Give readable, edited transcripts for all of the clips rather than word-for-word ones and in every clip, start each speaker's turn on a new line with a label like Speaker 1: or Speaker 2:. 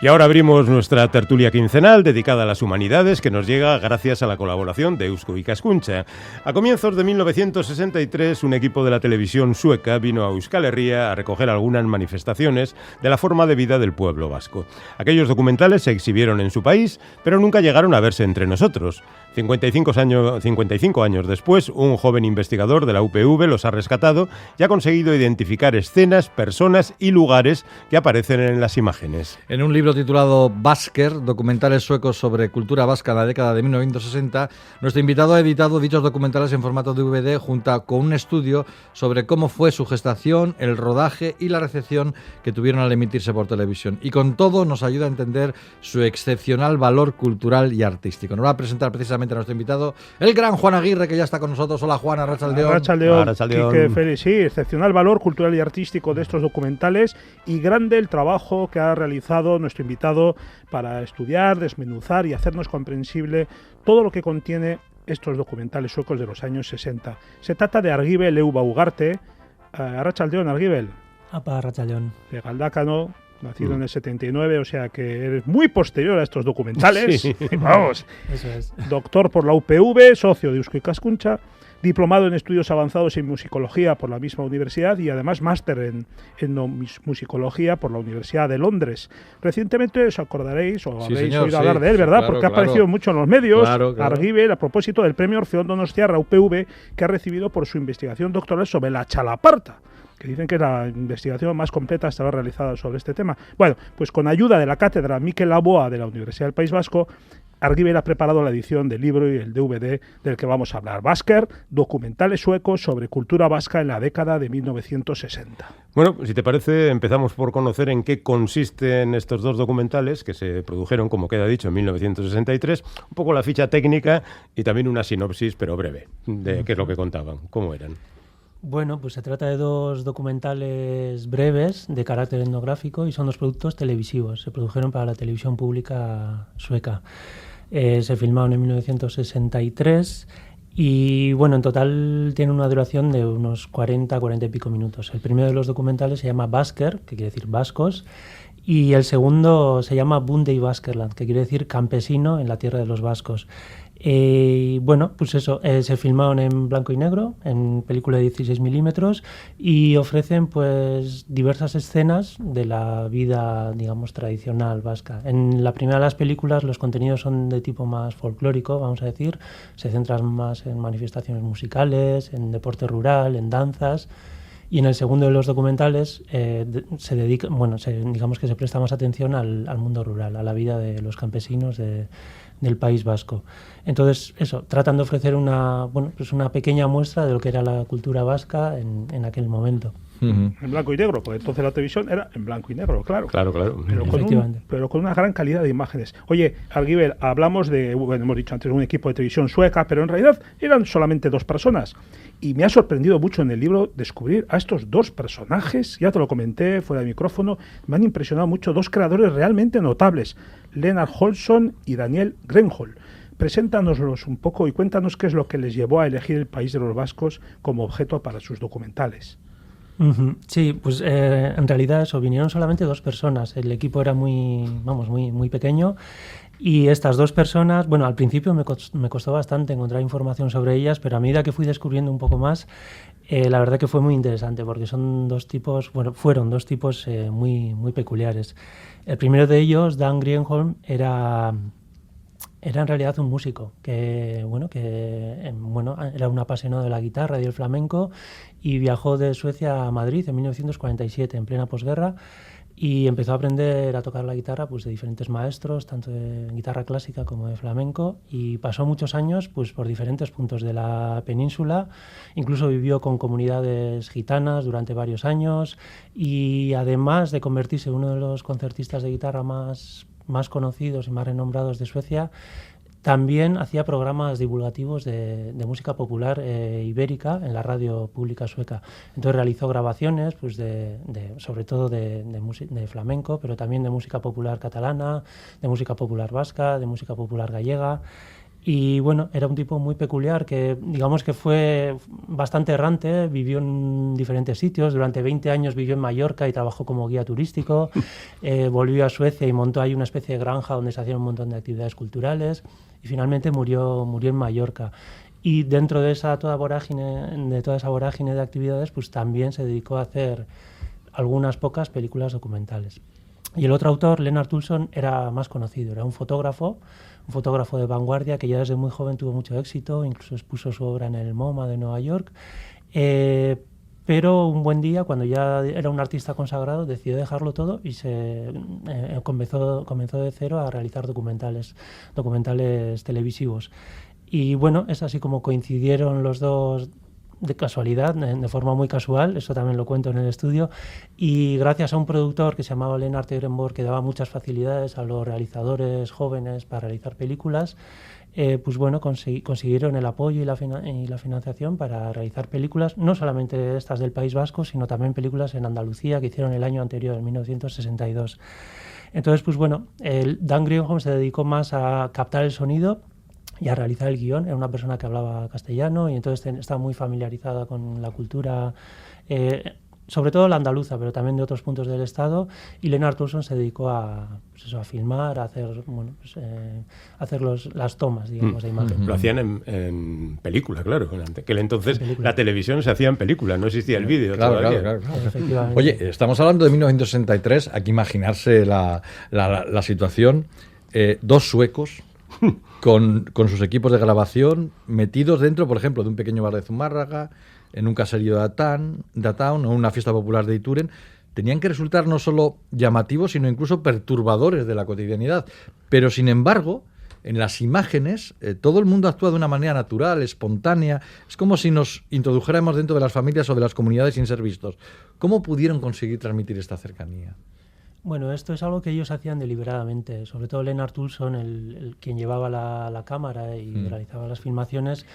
Speaker 1: Y ahora abrimos nuestra tertulia quincenal dedicada a las humanidades, que nos llega gracias a la colaboración de Eusko Ikaskuntza. A comienzos de 1963, un equipo de la televisión sueca vino a Euskal Herria a recoger algunas manifestaciones de la forma de vida del pueblo vasco. Aquellos documentales se exhibieron en su país, pero nunca llegaron a verse entre nosotros. 55 años después, un joven investigador de la UPV los ha rescatado y ha conseguido identificar escenas, personas y lugares que aparecen en las imágenes.
Speaker 2: En un libro titulado Basker, documentales suecos sobre cultura vasca en la década de 1960, nuestro invitado ha editado dichos documentales en formato DVD junto con un estudio sobre cómo fue su gestación, el rodaje y la recepción que tuvieron al emitirse por televisión. Y con todo nos ayuda a entender su excepcional valor cultural y artístico. Nos va a presentar precisamente a nuestro invitado, el gran Juan Aguirre, que ya está con nosotros. Hola, Juan, arratsaldeon.
Speaker 3: Arratsaldeon. Sí, excepcional valor cultural y artístico de estos documentales y grande el trabajo que ha realizado nuestro invitado para estudiar, desmenuzar y hacernos comprensible todo lo que contiene estos documentales suecos de los años 60. Se trata de Argibel Euba Ugarte. Arratsaldeon, Argibel.
Speaker 4: Apa, arratsaldeon.
Speaker 3: De Galdakano, nacido en el 79, o sea que eres muy posterior a estos documentales.
Speaker 1: Sí.
Speaker 3: Vamos.
Speaker 4: Eso es.
Speaker 3: Doctor por la UPV, socio de Eusko Ikaskuntza, diplomado en estudios avanzados en musicología por la misma universidad y además máster en musicología por la Universidad de Londres. Recientemente os acordaréis o habréis oído hablar de él, ¿verdad?
Speaker 2: Sí,
Speaker 3: porque ha aparecido mucho en los medios.
Speaker 2: Claro.
Speaker 3: Argibel, a propósito del premio Orfeón Donostiarra UPV que ha recibido por su investigación doctoral sobre la chalaparta, que dicen que es la investigación más completa hasta ahora realizada sobre este tema. Bueno, pues con ayuda de la cátedra Mikel Laboa de la Universidad del País Vasco, Argibel ha preparado la edición del libro y el DVD del que vamos a hablar. Basker, documentales suecos sobre cultura vasca en la década de 1960.
Speaker 1: Bueno, si te parece, empezamos por conocer en qué consisten estos dos documentales que se produjeron, como queda dicho, en 1963. Un poco la ficha técnica y también una sinopsis, pero breve, de qué es lo que contaban, cómo eran.
Speaker 4: Bueno, pues se trata de dos documentales breves de carácter etnográfico y son dos productos televisivos. Se produjeron para la televisión pública sueca. Se filmaron en 1963 y, bueno, en total tiene una duración de unos 40 y pico minutos. El primero de los documentales se llama Basker, que quiere decir vascos, y el segundo se llama Bunde y Baskerland, que quiere decir campesino en la tierra de los vascos. Bueno, pues eso, se filmaron en blanco y negro, en película de 16 milímetros y ofrecen pues diversas escenas de la vida, digamos, tradicional vasca. En la primera de las películas los contenidos son de tipo más folclórico, vamos a decir, se centran más en manifestaciones musicales, en deporte rural, en danzas. Y en el segundo de los documentales se dedica, digamos que se presta más atención al mundo rural, a la vida de los campesinos del País Vasco. Entonces, eso, tratan de ofrecer una pequeña muestra de lo que era la cultura vasca en aquel momento.
Speaker 3: En blanco y negro, porque entonces la televisión era en blanco y negro, claro.
Speaker 1: Claro.
Speaker 3: Pero con una gran calidad de imágenes. Oye, Argibel, hablamos de, hemos dicho antes, un equipo de televisión sueca, pero en realidad eran solamente dos personas. Y me ha sorprendido mucho en el libro descubrir a estos dos personajes, ya te lo comenté fuera de micrófono, me han impresionado mucho, dos creadores realmente notables, Lennart Holsson y Daniel Grenholm. Preséntanoslos un poco y cuéntanos qué es lo que les llevó a elegir el país de los vascos como objeto para sus documentales.
Speaker 4: Sí, pues en realidad eso, vinieron solamente dos personas, el equipo era muy pequeño y estas dos personas, bueno, al principio me costó bastante encontrar información sobre ellas, pero a medida que fui descubriendo un poco más, la verdad que fue muy interesante porque fueron dos tipos muy peculiares. El primero de ellos, Dan Grenholm, era en realidad un músico que era un apasionado de la guitarra y del flamenco y viajó de Suecia a Madrid en 1947, en plena posguerra, y empezó a aprender a tocar la guitarra pues de diferentes maestros, tanto de guitarra clásica como de flamenco, y pasó muchos años pues por diferentes puntos de la península, incluso vivió con comunidades gitanas durante varios años y además de convertirse en uno de los concertistas de guitarra más conocidos y más renombrados de Suecia, también hacía programas divulgativos de música popular ibérica en la radio pública sueca. Entonces realizó grabaciones pues sobre todo de flamenco, pero también de música popular catalana, de música popular vasca, de música popular gallega. Y bueno, era un tipo muy peculiar que, digamos que fue bastante errante, vivió en diferentes sitios, durante 20 años vivió en Mallorca y trabajó como guía turístico, volvió a Suecia y montó ahí una especie de granja donde se hacían un montón de actividades culturales y finalmente murió en Mallorca. Y dentro de toda esa vorágine de actividades, pues también se dedicó a hacer algunas pocas películas documentales. Y el otro autor, Lennart Olsson, era más conocido, era un fotógrafo de vanguardia que ya desde muy joven tuvo mucho éxito, incluso expuso su obra en el MoMA de Nueva York, pero un buen día, cuando ya era un artista consagrado, decidió dejarlo todo y comenzó de cero a realizar documentales televisivos. Y bueno, es así como coincidieron los dos de casualidad, de forma muy casual, eso también lo cuento en el estudio, y gracias a un productor que se llamaba Lennart Ehrenborg, que daba muchas facilidades a los realizadores jóvenes para realizar películas, pues bueno, consiguieron el apoyo y la financiación para realizar películas, no solamente estas del País Vasco, sino también películas en Andalucía que hicieron el año anterior, en 1962. Entonces, pues bueno, Dan Greenholm se dedicó más a captar el sonido y a realizar el guión. Era una persona que hablaba castellano y entonces estaba muy familiarizada con la cultura, sobre todo la andaluza, pero también de otros puntos del estado. Y Lennart Olsson se dedicó a filmar, a hacer, las tomas, digamos, de imagen.
Speaker 1: Lo hacían en película, claro. En aquel entonces la televisión se hacía en película, no existía el vídeo todavía.
Speaker 2: Claro. Oye, estamos hablando de 1963, hay que imaginarse la situación. Dos suecos con sus equipos de grabación metidos dentro, por ejemplo, de un pequeño bar de Zumárraga, en un caserío de Town o una fiesta popular de Ituren, tenían que resultar no solo llamativos, sino incluso perturbadores de la cotidianidad. Pero, sin embargo, en las imágenes todo el mundo actúa de una manera natural, espontánea. Es como si nos introdujéramos dentro de las familias o de las comunidades sin ser vistos. ¿Cómo pudieron conseguir transmitir esta cercanía?
Speaker 4: Bueno, esto es algo que ellos hacían deliberadamente, sobre todo Lennart Olsson, el quien llevaba la cámara y realizaba las filmaciones.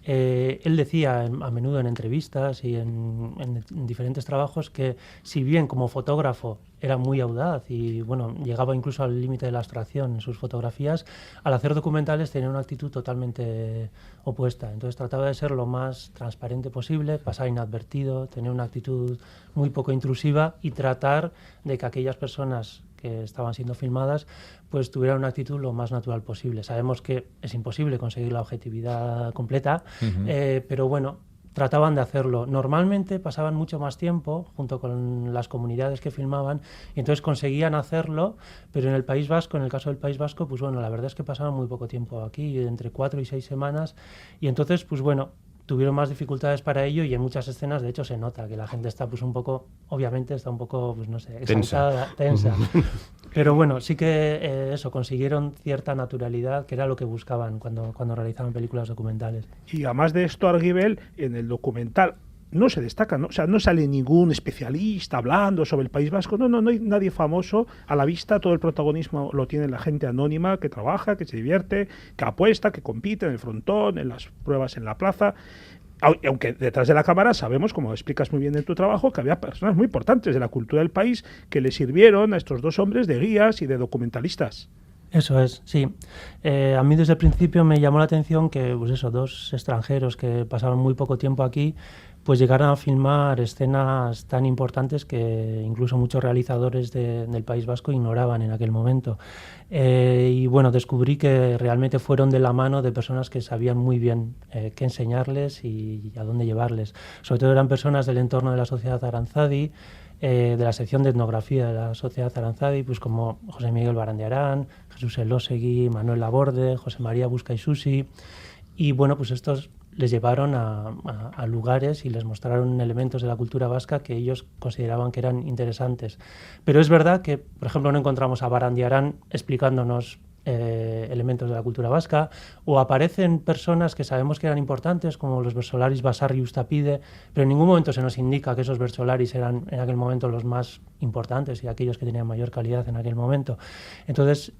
Speaker 4: Él decía a menudo en entrevistas y en diferentes trabajos que, si bien como fotógrafo era muy audaz y bueno, llegaba incluso al límite de la abstracción en sus fotografías, al hacer documentales tenía una actitud totalmente opuesta. Entonces trataba de ser lo más transparente posible, pasar inadvertido, tener una actitud muy poco intrusiva y tratar de que aquellas personas que estaban siendo filmadas pues tuvieran una actitud lo más natural posible. Sabemos que es imposible conseguir la objetividad completa, pero bueno, trataban de hacerlo. Normalmente pasaban mucho más tiempo junto con las comunidades que filmaban y entonces conseguían hacerlo, pero en el País Vasco, en el caso del País Vasco, pues bueno, la verdad es que pasaban muy poco tiempo aquí, entre 4 y 6 semanas, y entonces, pues bueno, tuvieron más dificultades para ello y en muchas escenas, de hecho, se nota que la gente está pues un poco, obviamente está un poco, pues no sé, exaltada, tensa. Pero bueno, sí que consiguieron cierta naturalidad, que era lo que buscaban cuando realizaban películas documentales.
Speaker 3: Y además de esto, Argibel, en el documental no se destaca, ¿no? O sea, no sale ningún especialista hablando sobre el País Vasco, no hay nadie famoso a la vista, todo el protagonismo lo tiene la gente anónima que trabaja, que se divierte, que apuesta, que compite en el frontón, en las pruebas en la plaza. Aunque detrás de la cámara sabemos, como explicas muy bien en tu trabajo, que había personas muy importantes de la cultura del país que le sirvieron a estos dos hombres de guías y de documentalistas.
Speaker 4: Eso es, sí. A mí desde el principio me llamó la atención que pues eso, dos extranjeros que pasaron muy poco tiempo aquí pues llegaron a filmar escenas tan importantes que incluso muchos realizadores del País Vasco ignoraban en aquel momento. Y bueno, descubrí que realmente fueron de la mano de personas que sabían muy bien qué enseñarles y a dónde llevarles. Sobre todo eran personas del entorno de la Sociedad Aranzadi, de la sección de etnografía de la Sociedad Aranzadi, pues como José Miguel Barandiarán, Jesús Elósegui, Manuel Laborde, José María Buscaisusi. Y bueno, pues estos les llevaron a lugares y les mostraron elementos de la cultura vasca que ellos consideraban que eran interesantes. Pero es verdad que, por ejemplo, no encontramos a Barandiarán explicándonos elementos de la cultura vasca, o aparecen personas que sabemos que eran importantes, como los versolaris Basarri y Ustapide, pero en ningún momento se nos indica que esos versolaris eran en aquel momento los más importantes y aquellos que tenían mayor calidad en aquel momento. Entonces,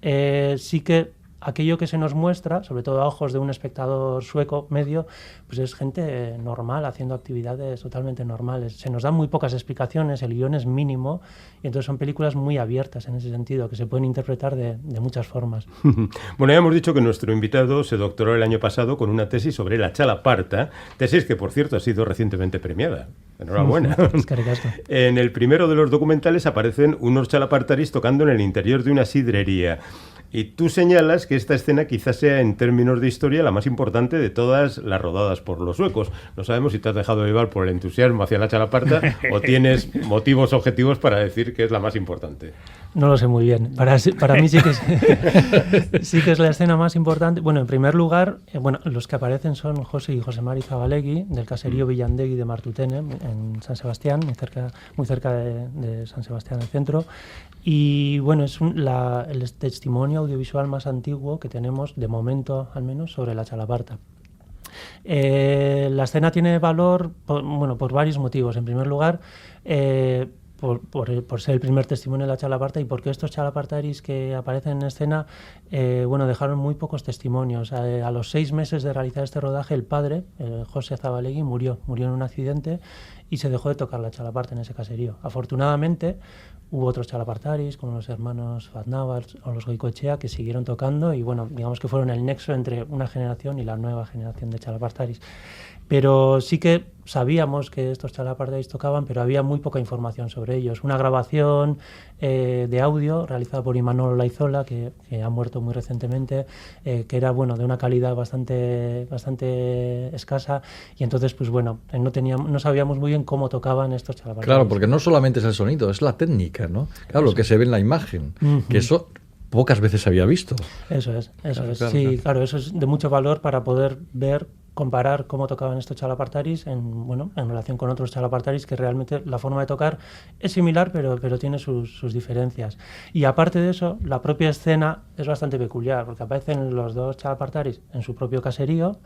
Speaker 4: sí que aquello que se nos muestra, sobre todo a ojos de un espectador sueco medio, pues es gente normal haciendo actividades totalmente normales. Se nos dan muy pocas explicaciones, el guión es mínimo y entonces son películas muy abiertas en ese sentido, que se pueden interpretar de muchas formas.
Speaker 1: Bueno, ya hemos dicho que nuestro invitado se doctoró el año pasado con una tesis sobre la chalaparta, tesis que por cierto ha sido recientemente premiada. Enhorabuena.
Speaker 4: Es que ricasco.
Speaker 1: En el primero de los documentales aparecen unos chalapartaris tocando en el interior de una sidrería. Y tú señalas que esta escena quizás sea, en términos de historia, la más importante de todas las rodadas por los suecos. No sabemos si te has dejado llevar por el entusiasmo hacia la chalaparta o tienes motivos objetivos para decir que es la más importante.
Speaker 4: No lo sé muy bien. Para mí sí que es la escena más importante. Bueno, en primer lugar, los que aparecen son José y José Mari Zabalegui, del caserío Villandegui de Martutene, en San Sebastián, muy cerca de San Sebastián del centro. Y bueno, es el testimonio audiovisual más antiguo que tenemos, de momento al menos, sobre la chalaparta. La escena tiene valor por varios motivos. En primer lugar, por ser el primer testimonio de la chalaparta y porque estos chalapartaris que aparecen en escena dejaron muy pocos testimonios. A los 6 meses de realizar este rodaje, el padre, José Zabalegui, murió en un accidente y se dejó de tocar la chalaparta en ese caserío. Afortunadamente hubo otros chalapartaris como los hermanos Fatnavas o los Goicoechea que siguieron tocando y digamos que fueron el nexo entre una generación y la nueva generación de chalapartaris. Pero sí que sabíamos que estos chalapartaris tocaban, pero había muy poca información sobre ellos. Una grabación de audio realizada por Imanol Laizola, que ha muerto muy recientemente, que era de una calidad bastante escasa, y entonces no sabíamos muy bien cómo tocaban estos chalapartaris.
Speaker 2: Claro, porque no solamente es el sonido, es la técnica, ¿no? Claro, lo que se ve en la imagen, que eso pocas veces se había visto.
Speaker 4: Eso es. Sí, claro, eso es de mucho valor para poder comparar cómo tocaban estos chalapartaris en relación con otros chalapartaris, que realmente la forma de tocar es similar, pero tiene sus diferencias. Y aparte de eso, la propia escena es bastante peculiar, porque aparecen los dos chalapartaris en su propio caserío,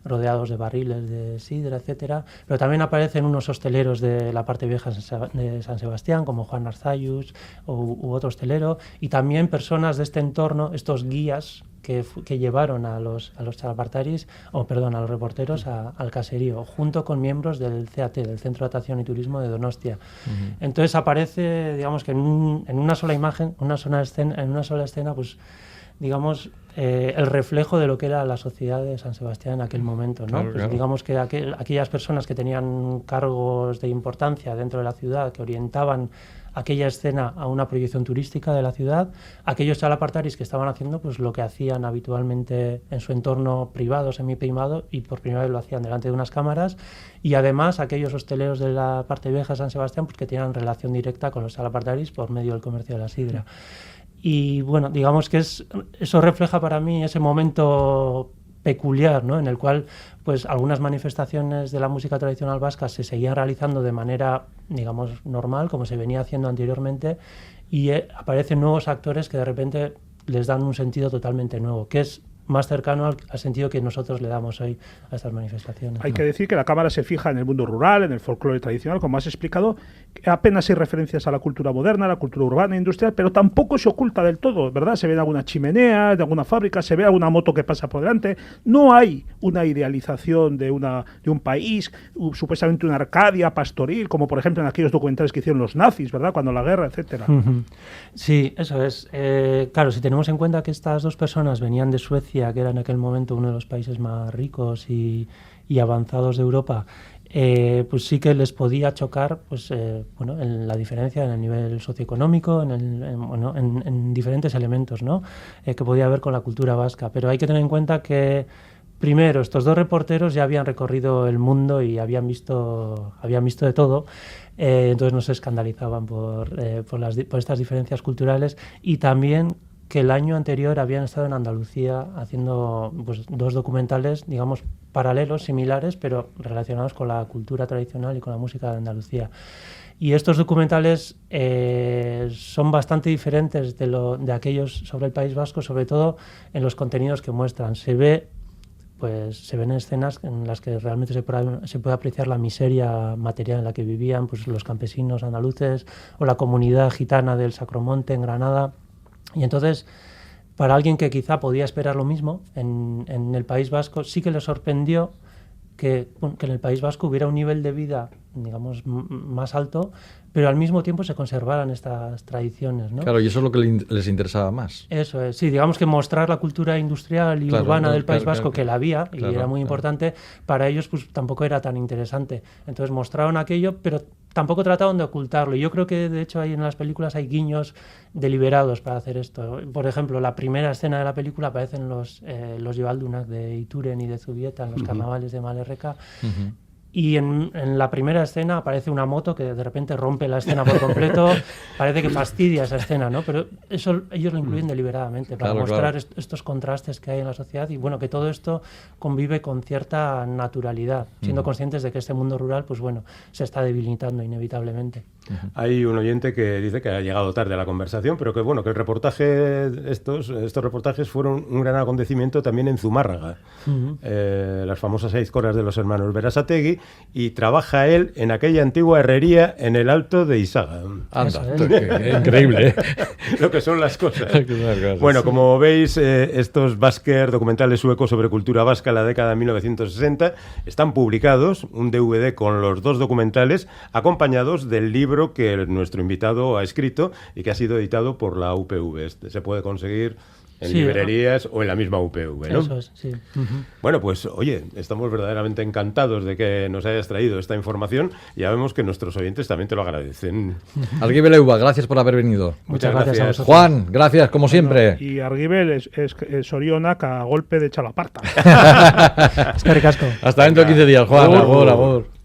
Speaker 4: rodeados de barriles de sidra, etcétera, pero también aparecen unos hosteleros de la parte vieja de San Sebastián, como Juan Arzayus u otro hostelero, y también personas de este entorno, estos guías que llevaron a los chalapartaris, a los reporteros al caserío, junto con miembros del CAT, del Centro de Atracción y Turismo de Donostia. Uh-huh. Entonces aparece, digamos que en una sola imagen, en una sola escena, pues digamos, el reflejo de lo que era la sociedad de San Sebastián en aquel momento, ¿no?
Speaker 2: Claro, claro.
Speaker 4: Digamos que aquellas personas que tenían cargos de importancia dentro de la ciudad, que orientaban aquella escena a una proyección turística de la ciudad, aquellos chalapartaris que estaban haciendo pues lo que hacían habitualmente en su entorno privado, semiprivado, y por primera vez lo hacían delante de unas cámaras, y además aquellos hosteleros de la parte vieja de San Sebastián pues que tenían relación directa con los chalapartaris por medio del comercio de la sidra. Y digamos que eso refleja para mí ese momento peculiar, ¿no? En el cual pues algunas manifestaciones de la música tradicional vasca se seguían realizando de manera, digamos, normal, como se venía haciendo anteriormente, y aparecen nuevos actores que de repente les dan un sentido totalmente nuevo, que es más cercano al sentido que nosotros le damos hoy a estas manifestaciones.
Speaker 3: Hay que decir que la cámara se fija en el mundo rural, en el folclore tradicional, como has explicado. Apenas hay referencias a la cultura moderna, a la cultura urbana e industrial, pero tampoco se oculta del todo, ¿verdad? Se ven alguna chimenea de alguna fábrica, se ve alguna moto que pasa por delante. No hay una idealización de un país, supuestamente una Arcadia pastoril, como por ejemplo en aquellos documentales que hicieron los nazis, ¿verdad? Cuando la guerra, etcétera.
Speaker 4: Sí, eso es. Claro, si tenemos en cuenta que estas dos personas venían de Suecia, que era en aquel momento uno de los países más ricos y avanzados de Europa, pues sí que les podía chocar en la diferencia en el nivel socioeconómico, en diferentes elementos, ¿no? Que podía haber con la cultura vasca. Pero hay que tener en cuenta que primero estos dos reporteros ya habían recorrido el mundo y habían visto de todo. Entonces no se escandalizaban por estas diferencias culturales, y también que el año anterior habían estado en Andalucía haciendo pues, dos documentales, digamos, paralelos, similares, pero relacionados con la cultura tradicional y con la música de Andalucía. Y estos documentales son bastante diferentes de aquellos sobre el País Vasco, sobre todo en los contenidos que muestran. Se ven escenas en las que realmente se puede apreciar la miseria material en la que vivían pues, los campesinos andaluces o la comunidad gitana del Sacromonte en Granada. Y entonces para alguien que quizá podía esperar lo mismo, en el País Vasco sí que le sorprendió que en el País Vasco hubiera un nivel de vida, digamos, más alto, pero al mismo tiempo se conservaran estas tradiciones, ¿no?
Speaker 2: Claro, y eso es lo que les interesaba más.
Speaker 4: Eso es, sí, digamos que mostrar la cultura industrial y urbana del País Vasco, que la había, y era muy importante, para ellos pues tampoco era tan interesante. Entonces mostraron aquello, pero tampoco trataron de ocultarlo. Y yo creo que, de hecho, en las películas hay guiños deliberados para hacer esto. Por ejemplo, la primera escena de la película aparecen los Ibaldunak de Ituren y de Zubieta en los carnavales de Malerreka. Y en la primera escena aparece una moto que de repente rompe la escena por completo. Parece que fastidia esa escena, ¿no? Pero eso ellos lo incluyen deliberadamente para mostrar estos contrastes que hay en la sociedad y, bueno, que todo esto convive con cierta naturalidad, siendo conscientes de que este mundo rural, pues bueno, se está debilitando inevitablemente.
Speaker 1: Hay un oyente que dice que ha llegado tarde a la conversación, pero que bueno, que el reportaje, estos reportajes fueron un gran acontecimiento también en Zumárraga, las famosas 6 coras de los hermanos Berasategui, y trabaja él en aquella antigua herrería en el Alto de Isaga.
Speaker 2: Anda, increíble, ¿eh?
Speaker 1: Lo que son las cosas. Bueno, como veis, estos Basker, documentales suecos sobre cultura vasca en la década de 1960, están publicados, un DVD con los 2 documentales, acompañados del libro que nuestro invitado ha escrito y que ha sido editado por la UPV. Se puede conseguir en librerías o en la misma UPV, ¿no?
Speaker 4: Eso es, sí.
Speaker 1: Bueno, pues oye, estamos verdaderamente encantados de que nos hayas traído esta información. Ya vemos que nuestros oyentes también te lo agradecen.
Speaker 2: Argibel Euba, gracias por haber venido.
Speaker 4: Muchas gracias a vosotros.
Speaker 2: Juan, gracias, como siempre.
Speaker 3: Y Argibel es Sorionak a golpe de chalaparta.
Speaker 4: Es que ricasco.
Speaker 2: Hasta dentro de 15 días, Juan. Agur, agur.